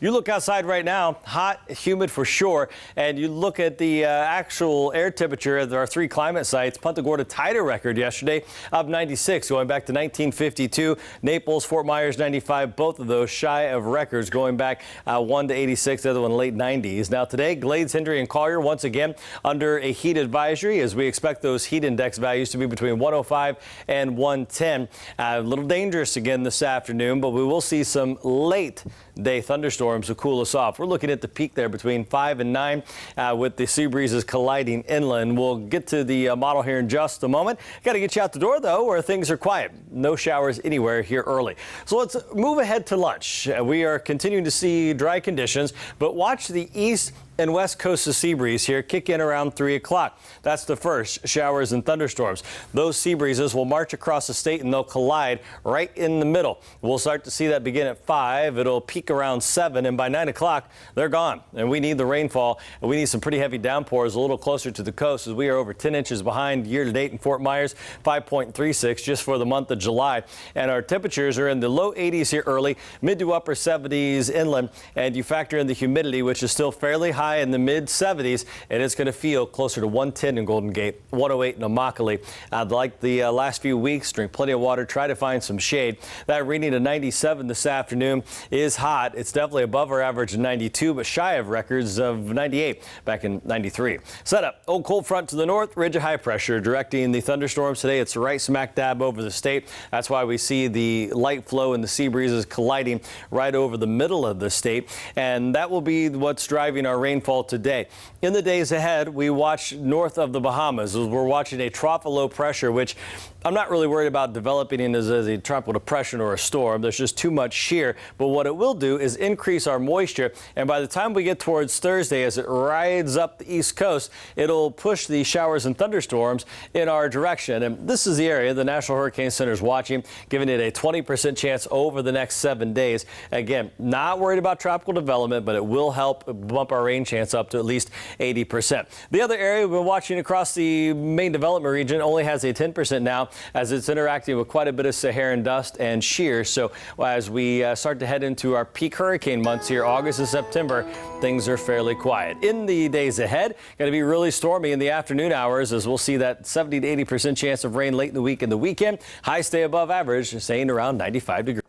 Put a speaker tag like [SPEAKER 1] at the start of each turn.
[SPEAKER 1] You look outside right now, hot, humid for sure, and you look at the actual air temperature at our three climate sites. Punta Gorda tied a record yesterday of 96, going back to 1952. Naples, Fort Myers, 95, both of those shy of records going back one to 86, the other one late 90s. Now today, Glades, Hendry and Collier once again under a heat advisory as we expect those heat index values to be between 105 and 110. A little dangerous again this afternoon, but we will see some late day thunderstorms to cool us off. We're looking at the peak there between 5 and 9 with the sea breezes colliding inland. We'll get to the model here in just a moment. Got to get you out the door, though, where things are quiet. No showers anywhere here early. So let's move ahead to lunch. We are continuing to see dry conditions, but watch the east and west coast of sea breeze here kick in around 3 o'clock. That's the first showers and thunderstorms. Those sea breezes will march across the state and they'll collide right in the middle. We'll start to see that begin at 5. It'll peak around 7, and by 9 o'clock they're gone. And we need the rainfall, and we need some pretty heavy downpours a little closer to the coast as we are over 10 inches behind year to date in Fort Myers, 5.36 just for the month of July. And our temperatures are in the low 80s here early, mid to upper 70s inland, and you factor in the humidity, which is still fairly high in the mid 70s, and it's going to feel closer to 110 in Golden Gate, 108 in Immokalee. Like the last few weeks, drink plenty of water, try to find some shade. That reading of 97 this afternoon is hot. It's definitely above our average of 92, but shy of records of 98 back in 93. Setup, old cold front to the north, ridge of high pressure directing the thunderstorms today. It's right smack dab over the state. That's why we see the light flow and the sea breezes colliding right over the middle of the state, and that will be what's driving our rainfall today. In the days ahead, we watch north of the Bahamas. We're watching a trough of low pressure, which I'm not really worried about developing as a tropical depression or a storm. There's just too much shear. But what it will do is increase our moisture. And by the time we get towards Thursday, as it rides up the east coast, it'll push the showers and thunderstorms in our direction. And this is the area the National Hurricane Center is watching, giving it a 20% chance over the next 7 days. Again, not worried about tropical development, but it will help bump our rain chance up to at least 80%. The other area we've been watching across the main development region only has a 10% now, as it's interacting with quite a bit of Saharan dust and shear. So as we start to head into our peak hurricane months here, August and September, things are fairly quiet. In the days ahead, going to be really stormy in the afternoon hours, as we'll see that 70 to 80% chance of rain late in the week and the weekend. Highs stay above average, staying around 95 degrees.